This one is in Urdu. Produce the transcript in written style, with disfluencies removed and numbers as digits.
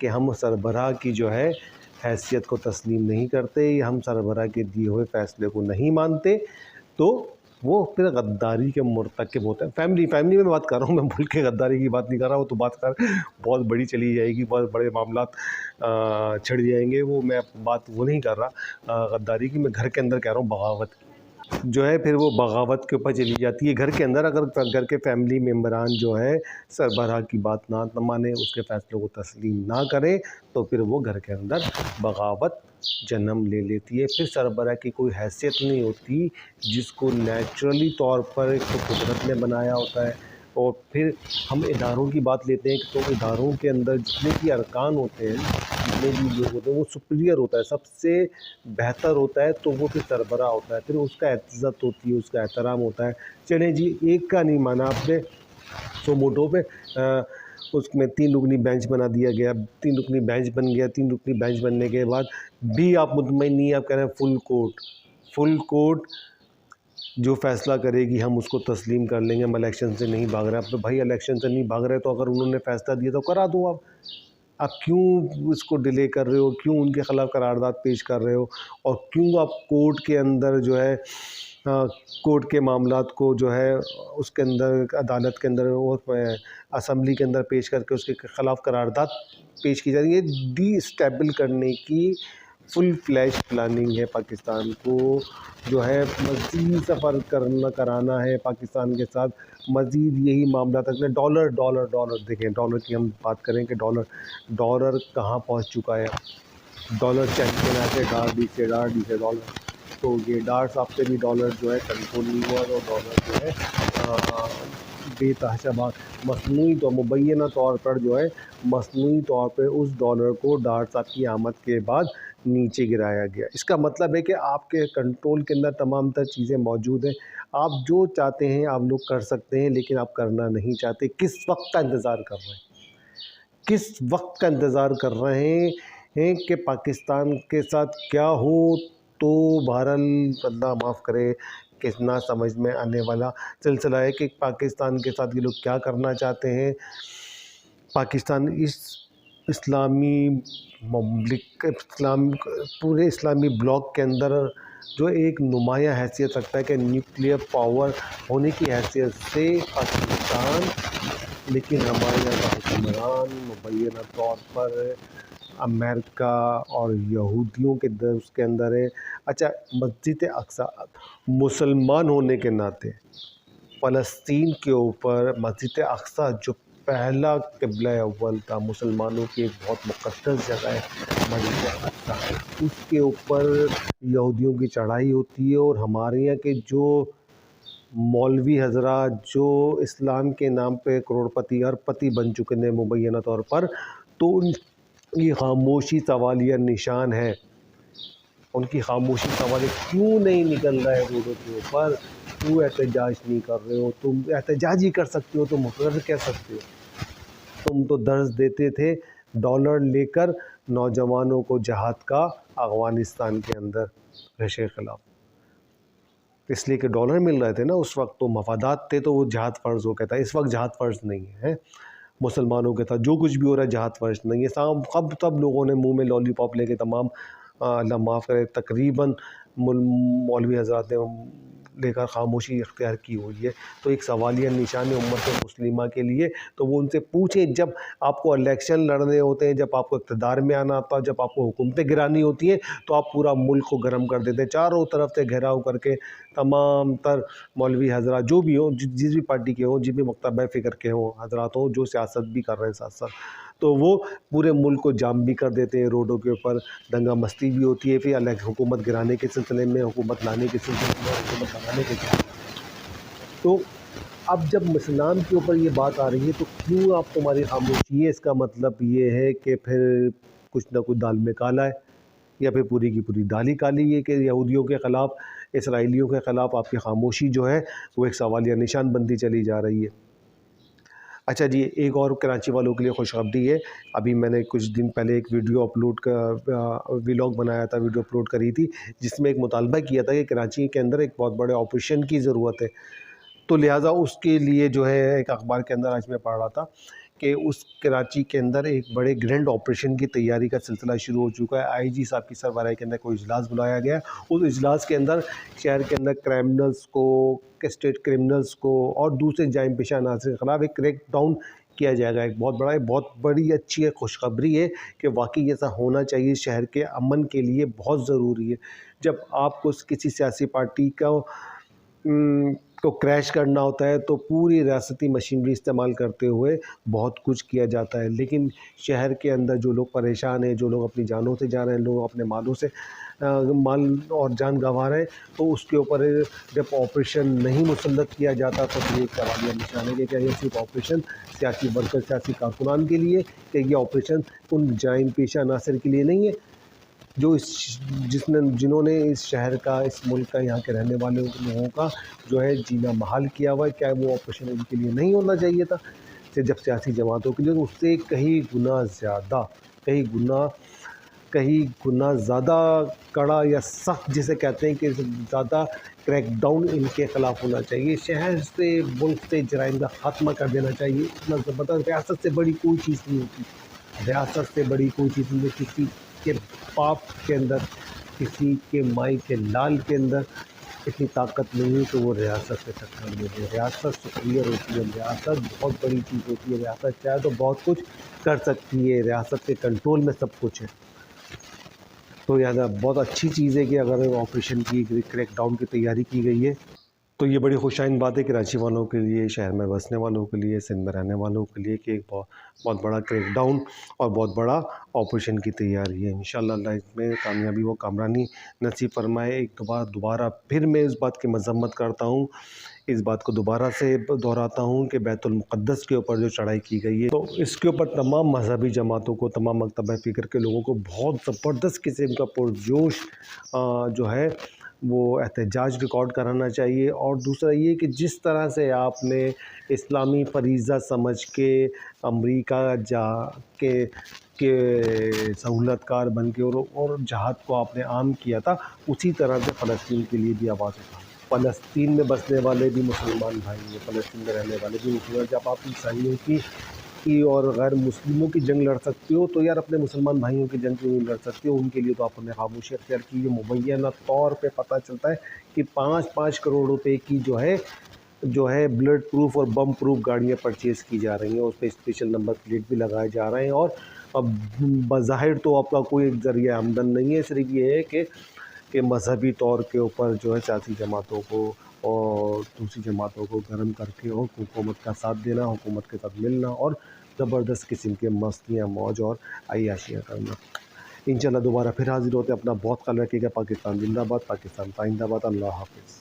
کہ ہم سربراہ کی جو ہے حیثیت کو تسلیم نہیں کرتے یا ہم سربراہ کے دیے ہوئے فیصلے کو نہیں مانتے تو وہ پھر غداری کے مرتکب ہوتے ہیں. فیملی میں بات کر رہا ہوں، میں ملک کے غداری کی بات نہیں کر رہا. وہ تو بات بہت بڑی چلی جائے گی، بہت بڑے معاملات چھڑ جائیں گے. وہ میں بات وہ نہیں کر رہا غداری کی، میں گھر کے اندر کہہ رہا ہوں. بغاوت جو ہے پھر وہ بغاوت کے اوپر چلی جاتی ہے گھر کے اندر. اگر گھر کے فیملی ممبران جو ہے سربراہ کی بات نہ مانیں، اس کے فیصلوں کو تسلیم نہ کریں، تو پھر وہ گھر کے اندر بغاوت جنم لے لیتی ہے. پھر سربراہ کی کوئی حیثیت نہیں ہوتی جس کو نیچرلی طور پر ایک تو قدرت نے بنایا ہوتا ہے. اور پھر ہم اداروں کی بات لیتے ہیں تو اداروں کے اندر جتنے بھی ارکان ہوتے ہیں، جتنے بھی لوگ ہوتے ہیں، وہ سپیریئر ہوتا ہے، سب سے بہتر ہوتا ہے، تو وہ پھر سربراہ ہوتا ہے. پھر اس کا عزت ہوتی ہے، اس کا احترام ہوتا ہے. چلیں جی، ایک کا نہیں مانا آپ نے، سو موٹو پہ اس میں 3 رکنی بینچ بنا دیا گیا. 3 رکنی بینچ بن گیا. 3 رکنی بینچ بننے کے بعد بھی آپ مطمئن نہیں، آپ کہہ رہے ہیں فل کورٹ جو فیصلہ کرے گی ہم اس کو تسلیم کر لیں گے، ہم الیکشن سے نہیں بھاگ رہے. اب تو بھائی الیکشن سے نہیں بھاگ رہے تو اگر انہوں نے فیصلہ دیا تو کرا دو. آپ کیوں اس کو ڈیلے کر رہے ہو؟ کیوں ان کے خلاف قرارداد پیش کر رہے ہو؟ اور کیوں آپ کورٹ کے اندر جو ہے کورٹ کے معاملات کو جو ہے اس کے اندر عدالت کے اندر اسمبلی کے اندر پیش کر کے اس کے خلاف قرارداد پیش کی جا رہی ہے؟ ڈی اسٹیبل کرنے کی فل فلیش پلاننگ ہے پاکستان کو. جو ہے مزید سفر کرانا ہے پاکستان کے ساتھ، مزید یہی معاملات رکھنا. ڈالر دیکھیں، ڈالر کی ہم بات کریں کہ ڈالر کہاں پہنچ چکا ہے. ڈالر چیمپئن ہے ڈی سے ڈالر. تو یہ ڈار صاحب سے بھی ڈالر جو ہے کنٹرول نہیں ہوا، اور ڈالر جو ہے بے تحاشا مصنوعی طور مبینہ طور پر جو ہے مصنوعی طور پہ اس ڈالر کو ڈار صاحب کی آمد کے بعد نیچے گرایا گیا. اس کا مطلب ہے کہ آپ کے کنٹرول کے اندر تمام تر چیزیں موجود ہیں. آپ جو چاہتے ہیں آپ لوگ کر سکتے ہیں، لیکن آپ کرنا نہیں چاہتے. کس وقت کا انتظار کر رہے ہیں؟ کس وقت کا انتظار کر رہے ہیں کہ پاکستان کے ساتھ کیا ہو؟ تو بہرحال اللہ معاف کرے کہ نہ سمجھ میں آنے والا سلسلہ ہے کہ پاکستان کے ساتھ یہ لوگ کیا کرنا چاہتے ہیں. پاکستان اس اسلامی پورے اسلامی بلاک کے اندر جو ایک نمایاں حیثیت رکھتا ہے کہ نیوکلیئر پاور ہونے کی حیثیت سے پاکستان، لیکن ہمارے یہاں کا حکمران مبینہ طور پر امریکہ اور یہودیوں کے اس کے اندر ہے. اچھا، مسجد اقصی مسلمان ہونے کے ناطے فلسطین کے اوپر مسجد اقصی جو پہلا قبلہ اول تھا، مسلمانوں کی ایک بہت مقدس جگہ ہے مسجد اقصی، اس کے اوپر یہودیوں کی چڑھائی ہوتی ہے. اور ہمارے یہاں کے جو مولوی حضرات جو اسلام کے نام پہ کروڑپتی اربپتی بن چکے ہیں مبینہ طور پر، تو ان کی خاموشی سوالیہ نشان ہے. ان کی خاموشی سوالیہ کیوں نہیں نکل رہا ہے روڈوں کے اوپر؟ کیوں احتجاج نہیں کر رہے ہو؟ تم احتجاج ہی کر سکتے ہو، تم مقرر کہہ سکتے ہو. تم تو درس دیتے تھے ڈالر لے کر نوجوانوں کو جہاد کا افغانستان کے اندر رشے خلاف، اس لیے کہ ڈالر مل رہے تھے نا اس وقت، تو مفادات تھے تو وہ جہاد فرض ہو کہتا ہے. اس وقت جہاد فرض نہیں ہے مسلمانوں کے ساتھ، جو کچھ بھی ہو رہا ہے جہاد فرض نہیں ہے. سب لوگوں نے منہ میں لالی پاپ لے کے تمام اللہ معاف کرے تقریباً مولوی حضرات نے لے کر خاموشی اختیار کی ہوئی ہے. تو ایک سوالیہ نشان امت مسلمہ کے لیے. تو وہ ان سے پوچھیں، جب آپ کو الیکشن لڑنے ہوتے ہیں، جب آپ کو اقتدار میں آنا ہوتا ہے، جب آپ کو حکومتیں گرانی ہوتی ہیں، تو آپ پورا ملک کو گرم کر دیتے ہیں، چاروں طرف سے گھیراؤ کر کے. تمام تر مولوی حضرات جو بھی ہوں، جس بھی پارٹی کے ہوں، جس بھی مکتبہ فکر کے ہوں حضرات ہوں، جو سیاست بھی کر رہے ہیں ساتھ ساتھ، تو وہ پورے ملک کو جام بھی کر دیتے ہیں. روڈوں کے اوپر دنگا مستی بھی ہوتی ہے. پھر حکومت گرانے کے سلسلے میں، حکومت لانے کے سلسلے میں، حکومت لگانے کے سلسلے میں. تو اب جب اسلام کے اوپر یہ بات آ رہی ہے تو کیوں آپ تمہاری خاموشی ہے؟ اس کا مطلب یہ ہے کہ پھر کچھ نہ کچھ دال میں کالا ہے، یا پھر پوری کی پوری دال ہی کالی ہے کہ یہودیوں کے خلاف، اسرائیلیوں کے خلاف آپ کی خاموشی جو ہے وہ ایک سوالیہ نشان بنتی چلی جا رہی ہے. اچھا جی، ایک اور کراچی والوں کے لیے خوشخبری ہے. ابھی میں نے کچھ دن پہلے ایک ویڈیو ولاگ بنایا تھا، ویڈیو اپلوڈ کری تھی، جس میں ایک مطالبہ کیا تھا کہ کراچی کے اندر ایک بہت بڑے آپریشن کی ضرورت ہے. تو لہٰذا اس کے لیے جو ہے ایک اخبار کے اندر آج میں پڑھ رہا تھا کہ اس کراچی کے اندر ایک بڑے گرینڈ آپریشن کی تیاری کا سلسلہ شروع ہو چکا ہے۔ آئی جی صاحب کی سربراہی کے اندر کوئی اجلاس بلایا گیا ہے۔ اس اجلاس کے اندر شہر کے اندر کرائمنلز کو، اسٹیٹ کرمنلز کو اور دوسرے جرائم پیشہ عناصر کے خلاف ایک کریک ڈاؤن کیا جائے گا۔ ایک بہت بڑی اچھی خوشخبری ہے کہ واقعی ایسا ہونا چاہیے، شہر کے امن کے لیے بہت ضروری ہے۔ جب آپ کو کسی سیاسی پارٹی کو کریش کرنا ہوتا ہے تو پوری ریاستی مشینری استعمال کرتے ہوئے بہت کچھ کیا جاتا ہے، لیکن شہر کے اندر جو لوگ پریشان ہیں، جو لوگ اپنی جانوں سے جا رہے ہیں، لوگ اپنے مالوں سے مال اور جان گنوا رہے ہیں، تو اس کے اوپر جب آپریشن نہیں مسلط کیا جاتا تو پھر ایک سوالیہ نشان ہے کہ کیا یہ صرف آپریشن سیاسی ورکر، سیاسی کارکنان کے لیے، کہ یہ آپریشن ان جرائم پیشہ عناصر کے لیے نہیں ہے جو جنہوں نے اس شہر کا، اس ملک کا، یہاں کے رہنے والے لوگوں کا جو ہے جینا محال کیا ہوا ہے۔ کیا وہ آپریشن ان کے لیے نہیں ہونا چاہیے تھا؟ جب سیاسی جماعتوں کے لیے تو اس سے کہیں گنا زیادہ، کہیں گنا زیادہ کڑا یا سخت جسے کہتے ہیں کہ زیادہ کریک ڈاؤن ان کے خلاف ہونا چاہیے۔ شہر سے، ملک سے جرائم کا خاتمہ کر دینا چاہیے۔ اتنا زبردست، ریاست سے بڑی کوئی چیز نہیں ہوتی، ریاست سے بڑی کوئی چیز نہیں ہے۔ کسی کے باپ کے اندر، کسی کے مائی کے لال کے اندر اتنی طاقت نہیں ہے کہ وہ ریاست سے ٹکر لے دے۔ ریاست سپیریئر ہوتی ہے، ریاست بہت بڑی چیز ہوتی ہے، ریاست چاہے تو بہت کچھ کر سکتی ہے، ریاست کے کنٹرول میں سب کچھ ہے۔ تو لہٰذا بہت اچھی چیز ہے کہ اگر آپریشن کی کریک ڈاؤن کی تیاری کی گئی ہے تو یہ بڑی خوشائن بات ہے کراچی والوں کے لیے، شہر میں بسنے والوں کے لیے، سندھ میں رہنے والوں کے لیے، کہ ایک بہت بڑا کریک ڈاؤن اور بہت بڑا آپریشن کی تیاری ہے۔ انشاءاللہ اللہ اس میں کامیابی و کامرانی نصیب فرمائے۔ ایک دوبارہ پھر میں اس بات کی مذمت کرتا ہوں، اس بات کو دوبارہ سے دہراتا ہوں کہ بیت المقدس کے اوپر جو چڑھائی کی گئی ہے تو اس کے اوپر تمام مذہبی جماعتوں کو، تمام مکتبہ فکر کے لوگوں کو بہت زبردست قسم کا پرجوش جو ہے وہ احتجاج ریکارڈ کرانا چاہیے۔ اور دوسرا یہ کہ جس طرح سے آپ نے اسلامی فریضہ سمجھ کے امریکہ جا کے سہولت کار بن کے اور جہاد کو آپ نے عام کیا تھا، اسی طرح سے فلسطین کے لیے بھی آواز اٹھا۔ فلسطین میں بسنے والے بھی مسلمان بھائی ہیں، فلسطین میں رہنے والے بھی مسلمان۔ جب آپ عیسائیوں کی اور غیر مسلموں کی جنگ لڑ سکتے ہو تو یار اپنے مسلمان بھائیوں کی جنگ کیوں نہیں لڑ سکتے ہو؟ ان کے لیے تو آپ نے خاموشی اختیار کی۔ یہ مبینہ طور پہ پتہ چلتا ہے کہ 5 کروڑ روپے کی جو ہے بلٹ پروف اور بم پروف گاڑیاں پرچیز کی جا رہی ہیں، اس پہ اسپیشل نمبر پلیٹ بھی لگائے جا رہے ہیں۔ اور اب بظاہر تو آپ کا کوئی ذریعہ آمدن نہیں ہے، صرف یہ ہے کہ مذہبی طور کے اوپر جو ہے سیاسی جماعتوں کو اور دوسری جماعتوں کو گرم کر کے اور حکومت کا ساتھ دینا، حکومت کے ساتھ ملنا اور زبردست قسم کے مستیاں، موج اور عیاشیاں کرنا۔ انشاءاللہ دوبارہ پھر حاضر ہوتے ہیں۔ اپنا بہت خیال رکھیے گا۔ پاکستان زندہ باد، پاکستان پائندہ باد۔ اللہ حافظ۔